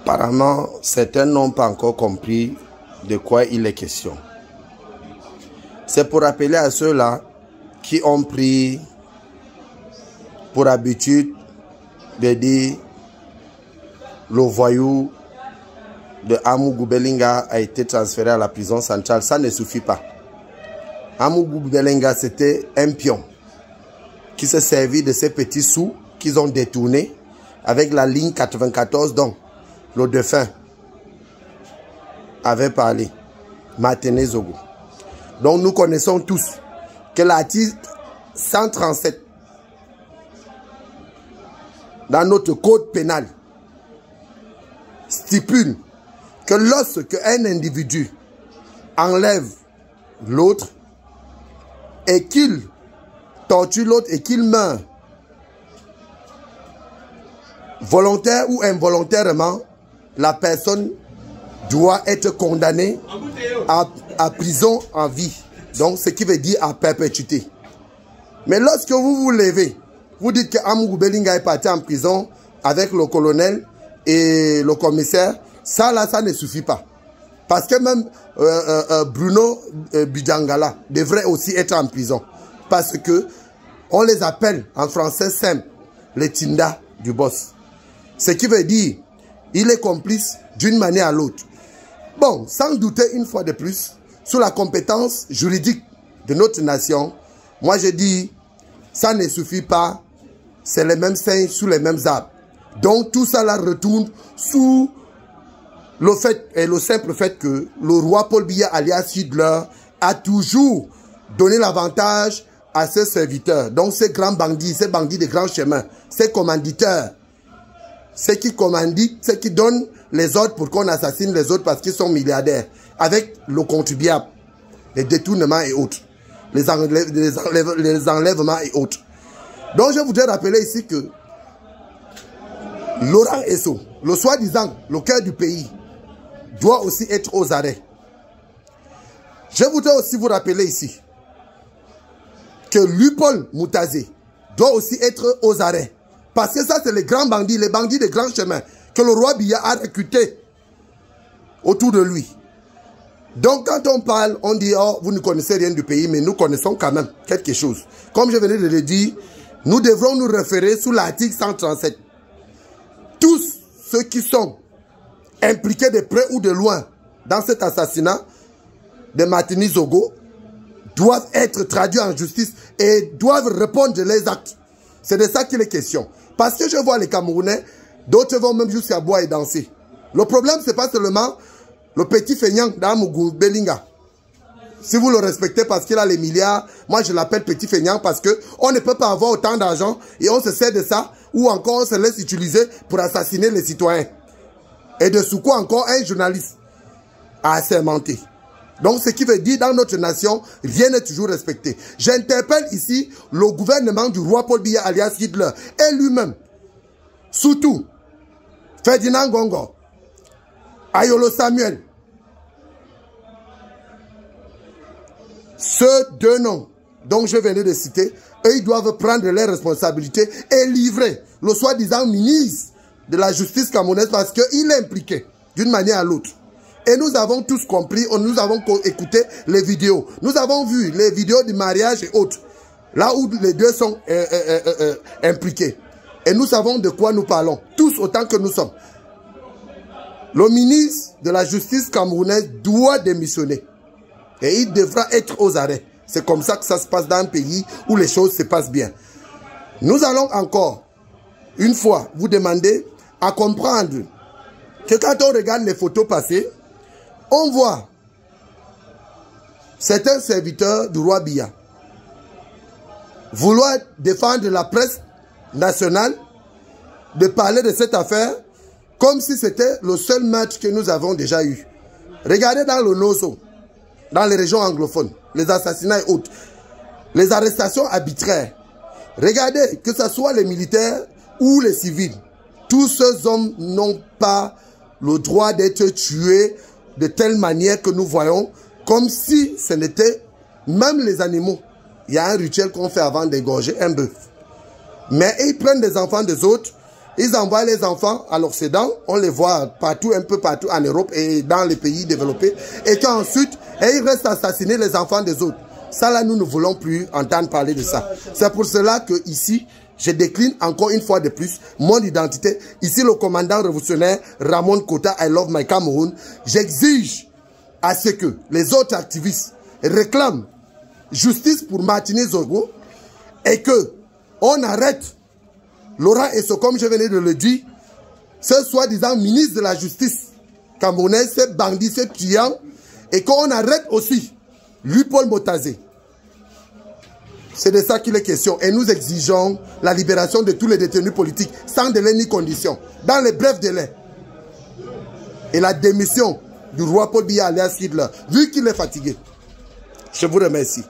Apparemment, certains n'ont pas encore compris de quoi il est question. C'est pour rappeler à ceux-là qui ont pris pour habitude de dire le voyou de Amougou Belinga a été transféré à la prison centrale. Ça ne suffit pas. Amougou Belinga, c'était un pion qui s'est servi de ces petits sous qu'ils ont détournés avec la ligne 94 dont le défunt avait parlé, Martin Zogo. Donc nous connaissons tous que l'article 137 dans notre code pénal stipule que lorsque un individu enlève l'autre et qu'il torture l'autre et qu'il meurt volontaire ou involontairement, la personne doit être condamnée à prison en vie. Donc, ce qui veut dire à perpétuité. Mais lorsque vous vous levez, vous dites que Amougou Belinga est parti en prison avec le colonel et le commissaire, ça là, ça ne suffit pas. Parce que même Bruno Bidjangala devrait aussi être en prison. Parce que on les appelle en français simple les Tinda du boss. Ce qui veut dire, il est complice d'une manière à l'autre. Bon, sans douter une fois de plus, sous la compétence juridique de notre nation, moi je dis, ça ne suffit pas, c'est les mêmes saints sous les mêmes arbres. Donc tout ça là retourne sous le fait et le simple fait que le roi Paul Biya alias Hitler a toujours donné l'avantage à ses serviteurs. Donc ces grands bandits, ces bandits de grands chemins, ces commanditeurs, ceux qui commanditent, ceux qui donnent les ordres pour qu'on assassine les autres parce qu'ils sont milliardaires, avec le contribuable, les détournements et autres, les enlèvements et autres. Donc je voudrais rappeler ici que Laurent Esso, le soi-disant, le cœur du pays, doit aussi être aux arrêts. Je voudrais aussi vous rappeler ici que Lupol Moutazé doit aussi être aux arrêts. Parce que ça, c'est les grands bandits, les bandits de grands chemins que le roi Biya a recrutés autour de lui. Donc, quand on parle, on dit, oh, vous ne connaissez rien du pays, mais nous connaissons quand même quelque chose. Comme je venais de le dire, nous devrons nous référer sous l'article 137. Tous ceux qui sont impliqués de près ou de loin dans cet assassinat de Martin Zogo doivent être traduits en justice et doivent répondre de leurs actes. C'est de ça qu'il est question. Parce que je vois les Camerounais, d'autres vont même jusqu'à boire et danser. Le problème, ce n'est pas seulement le petit feignant d'Amougou Belinga. Si vous le respectez parce qu'il a les milliards, moi je l'appelle petit feignant parce qu'on ne peut pas avoir autant d'argent et on se sert de ça ou encore on se laisse utiliser pour assassiner les citoyens. Et de sous quoi encore un journaliste a assermenté. Donc ce qui veut dire dans notre nation, rien n'est toujours respecté. J'interpelle ici le gouvernement du roi Paul Biya alias Hitler et lui-même. Surtout Ferdinand Gongo, Ayolo Samuel. Ceux deux noms dont je venais de citer, eux ils doivent prendre leurs responsabilités et livrer le soi-disant ministre de la justice camerounaise parce qu'il est impliqué d'une manière à l'autre. Et nous avons tous compris, nous avons écouté les vidéos. Nous avons vu les vidéos du mariage et autres. Là où les deux sont impliqués. Et nous savons de quoi nous parlons. Tous autant que nous sommes. Le ministre de la justice camerounaise doit démissionner. Et il devra être aux arrêts. C'est comme ça que ça se passe dans un pays où les choses se passent bien. Nous allons encore, une fois, vous demander à comprendre que quand on regarde les photos passées, on voit certains serviteurs du roi Biya vouloir défendre la presse nationale, de parler de cette affaire comme si c'était le seul match que nous avons déjà eu. Regardez dans le Nozo, dans les régions anglophones, les assassinats et autres, les arrestations arbitraires. Regardez, que ce soit les militaires ou les civils, tous ces hommes n'ont pas le droit d'être tués de telle manière que nous voyons, comme si ce n'était même les animaux. Il y a un rituel qu'on fait avant d'égorger un bœuf. Mais ils prennent des enfants des autres, Ils envoient les enfants à l'Occident, on les voit partout, un peu partout en Europe et dans les pays développés, et qu'ensuite, ils restent assassiner les enfants des autres. Ça là, nous ne voulons plus entendre parler de ça. C'est pour cela que ici, je décline encore une fois de plus mon identité. Ici, le commandant révolutionnaire Ramon Kota, I love my Cameroun. J'exige à ce que les autres activistes réclament justice pour Martinez Zogo et que on arrête Laurent Esso, comme je venais de le dire, ce soi-disant ministre de la justice camerounaise, ce bandit, ce tuant, et qu'on arrête aussi Luc-Paul Motazé. C'est de ça qu'il est question. Et nous exigeons la libération de tous les détenus politiques, sans délai ni condition, dans les brefs délais. Et la démission du roi Paul Biya alias Hitler, vu qu'il est fatigué. Je vous remercie.